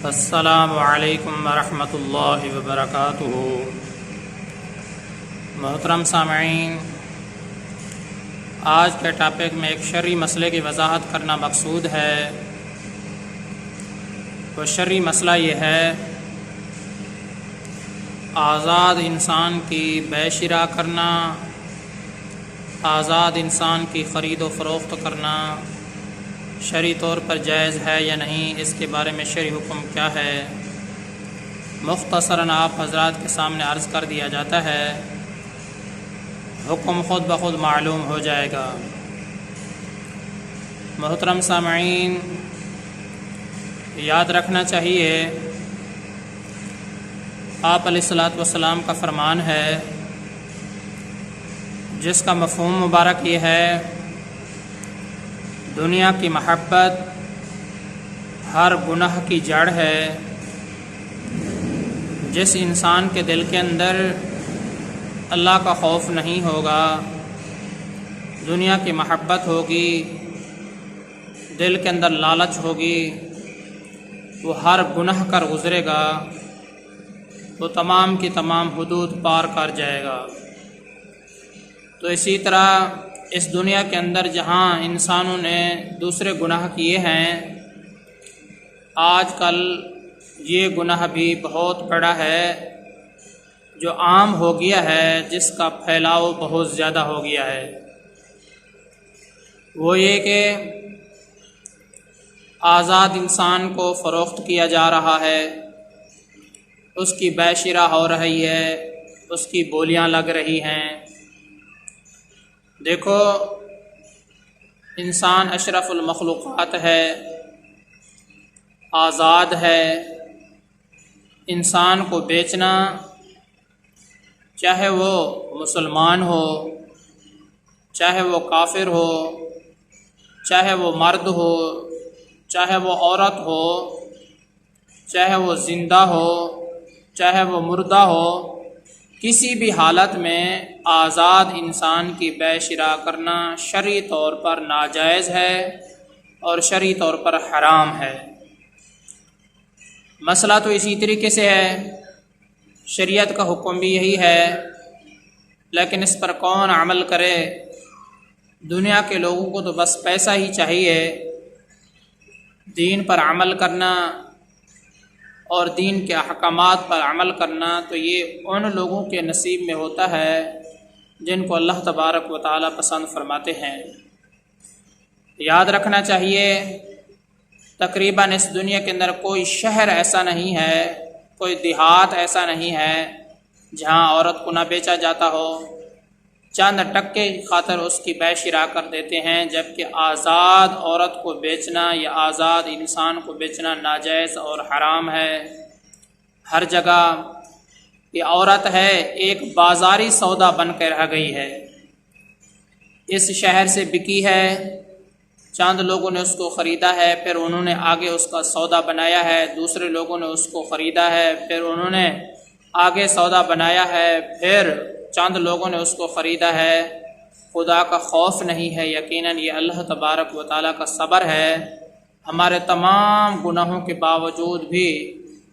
السلام علیکم ورحمۃ اللہ وبرکاتہ۔ محترم سامعین، آج کے ٹاپک میں ایک شرعی مسئلے کی وضاحت کرنا مقصود ہے۔ وہ شرعی مسئلہ یہ ہے، آزاد انسان کی بیع شراء کرنا، آزاد انسان کی خرید و فروخت کرنا شرعی طور پر جائز ہے یا نہیں، اس کے بارے میں شرعی حکم کیا ہے، مختصراً آپ حضرات کے سامنے عرض کر دیا جاتا ہے، حکم خود بخود معلوم ہو جائے گا۔ محترم سامعین، یاد رکھنا چاہیے، آپ علیہ الصلوۃ والسلام کا فرمان ہے جس کا مفہوم مبارک یہ ہے، دنیا کی محبت ہر گناہ کی جڑ ہے۔ جس انسان کے دل کے اندر اللہ کا خوف نہیں ہوگا، دنیا کی محبت ہوگی، دل کے اندر لالچ ہوگی، وہ ہر گناہ کر گزرے گا، وہ تمام کی تمام حدود پار کر جائے گا۔ تو اسی طرح اس دنیا کے اندر جہاں انسانوں نے دوسرے گناہ کیے ہیں، آج کل یہ گناہ بھی بہت بڑا ہے جو عام ہو گیا ہے، جس کا پھیلاؤ بہت زیادہ ہو گیا ہے۔ وہ یہ کہ آزاد انسان کو فروخت کیا جا رہا ہے، اس کی بیع شراء ہو رہی ہے، اس کی بولیاں لگ رہی ہیں۔ دیکھو، انسان اشرف المخلوقات ہے، آزاد ہے۔ انسان کو بیچنا، چاہے وہ مسلمان ہو، چاہے وہ کافر ہو، چاہے وہ مرد ہو، چاہے وہ عورت ہو، چاہے وہ زندہ ہو، چاہے وہ مردہ ہو، کسی بھی حالت میں آزاد انسان کی بیع شراء کرنا شرعی طور پر ناجائز ہے اور شرعی طور پر حرام ہے۔ مسئلہ تو اسی طریقے سے ہے، شریعت کا حکم بھی یہی ہے، لیکن اس پر کون عمل کرے؟ دنیا کے لوگوں کو تو بس پیسہ ہی چاہیے۔ دین پر عمل کرنا اور دین کے احکامات پر عمل کرنا تو یہ ان لوگوں کے نصیب میں ہوتا ہے جن کو اللہ تبارک و تعالی پسند فرماتے ہیں۔ یاد رکھنا چاہیے، تقریباً اس دنیا کے اندر کوئی شہر ایسا نہیں ہے، کوئی دیہات ایسا نہیں ہے جہاں عورت کو نہ بیچا جاتا ہو۔ چند ٹکے کی خاطر اس کی بیع شراء کر دیتے ہیں، جبکہ آزاد عورت کو بیچنا یا آزاد انسان کو بیچنا ناجائز اور حرام ہے۔ ہر جگہ یہ عورت ہے ایک بازاری سودا بن کے رہ گئی ہے۔ اس شہر سے بکی ہے، چند لوگوں نے اس کو خریدا ہے، پھر انہوں نے آگے اس کا سودا بنایا ہے، دوسرے لوگوں نے اس کو خریدا ہے، پھر انہوں نے آگے سودا بنایا ہے، پھر چند لوگوں نے اس کو خریدا ہے۔ خدا کا خوف نہیں ہے، یقیناً یہ اللہ تبارک و تعالیٰ کا صبر ہے۔ ہمارے تمام گناہوں کے باوجود بھی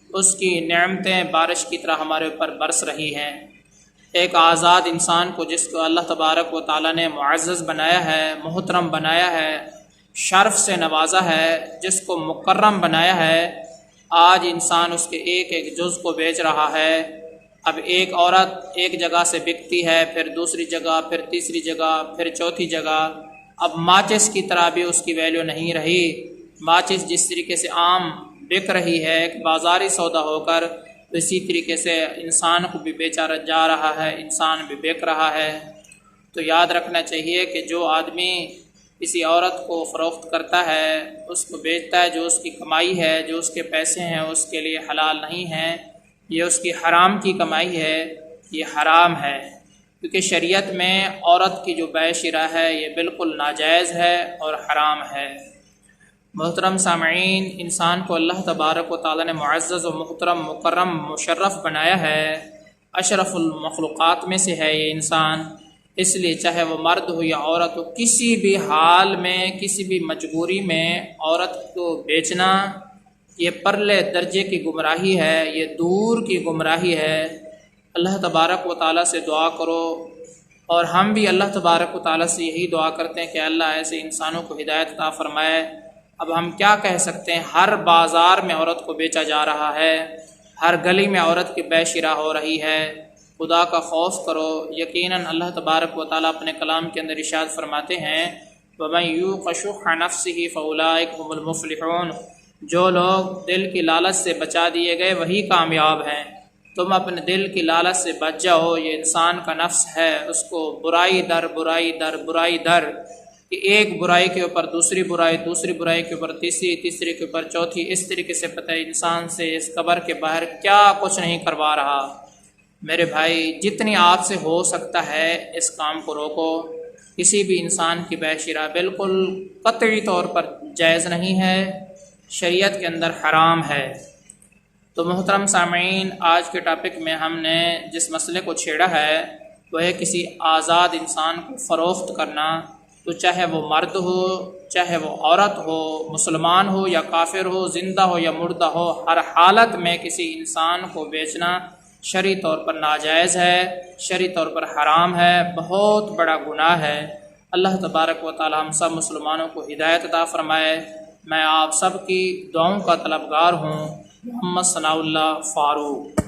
اس کی نعمتیں بارش کی طرح ہمارے اوپر برس رہی ہیں۔ ایک آزاد انسان کو جس کو اللہ تبارک و تعالیٰ نے معزز بنایا ہے، محترم بنایا ہے، شرف سے نوازا ہے، جس کو مکرم بنایا ہے، آج انسان اس کے ایک ایک جز کو بیچ رہا ہے۔ اب ایک عورت ایک جگہ سے بکتی ہے، پھر دوسری جگہ، پھر تیسری جگہ، پھر چوتھی جگہ۔ اب ماچس کی طرح بھی اس کی ویلیو نہیں رہی۔ ماچس جس طریقے سے عام بک رہی ہے ایک بازاری سودا ہو کر، اسی طریقے سے انسان کو بھی بیچا جا رہا ہے، انسان بھی بک رہا ہے۔ تو یاد رکھنا چاہیے کہ جو آدمی کسی عورت کو فروخت کرتا ہے، اس کو بیچتا ہے، جو اس کی کمائی ہے، جو اس کے پیسے ہیں، اس کے لیے حلال نہیں ہے، یہ اس کی حرام کی کمائی ہے، یہ حرام ہے، کیونکہ شریعت میں عورت کی جو بیع شراء ہے یہ بالکل ناجائز ہے اور حرام ہے۔ محترم سامعین، انسان کو اللہ تبارک و تعالیٰ نے معزز و محترم، مکرم، مشرف بنایا ہے، اشرف المخلوقات میں سے ہے یہ انسان۔ اس لیے چاہے وہ مرد ہو یا عورت ہو، کسی بھی حال میں، کسی بھی مجبوری میں عورت کو بیچنا یہ پرلے درجے کی گمراہی ہے، یہ دور کی گمراہی ہے۔ اللہ تبارک و تعالیٰ سے دعا کرو، اور ہم بھی اللہ تبارک و تعالیٰ سے یہی دعا کرتے ہیں کہ اللہ ایسے انسانوں کو ہدایت عطا فرمائے۔ اب ہم کیا کہہ سکتے ہیں، ہر بازار میں عورت کو بیچا جا رہا ہے، ہر گلی میں عورت کی بے شرا ہو رہی ہے۔ خدا کا خوف کرو۔ یقیناً اللہ تبارک و تعالیٰ اپنے کلام کے اندر ارشاد فرماتے ہیں وَمَن يُوقَ شُحَّ نَفْسِهِ فَأُولَٰئِكَ هُمُ الْمُفْلِحُونَ، جو لوگ دل کی لالچ سے بچا دیے گئے وہی کامیاب ہیں۔ تم اپنے دل کی لالچ سے بچ جاؤ۔ یہ انسان کا نفس ہے، اس کو برائی در برائی در برائی در، کہ ایک برائی کے اوپر دوسری برائی، دوسری برائی کے اوپر تیسری، تیسری کے اوپر چوتھی، اس طریقے سے پتہ ہے انسان سے اس قبر کے باہر کیا کچھ نہیں کروا رہا۔ میرے بھائی، جتنی آپ سے ہو سکتا ہے اس کام کو روکو۔ کسی بھی انسان کی بے شرا بالکل قطعی طور پر جائز نہیں ہے، شریعت کے اندر حرام ہے۔ تو محترم سامعین، آج کے ٹاپک میں ہم نے جس مسئلے کو چھیڑا ہے وہ ہے کسی آزاد انسان کو فروخت کرنا، تو چاہے وہ مرد ہو، چاہے وہ عورت ہو، مسلمان ہو یا کافر ہو، زندہ ہو یا مردہ ہو، ہر حالت میں کسی انسان کو بیچنا شرعی طور پر ناجائز ہے، شرعی طور پر حرام ہے، بہت بڑا گناہ ہے۔ اللہ تبارک و تعالی ہم سب مسلمانوں کو ہدایت عطا فرمائے۔ میں آپ سب کی دعاؤں کا طلبگار ہوں۔ محمد ثناء اللہ فاروق۔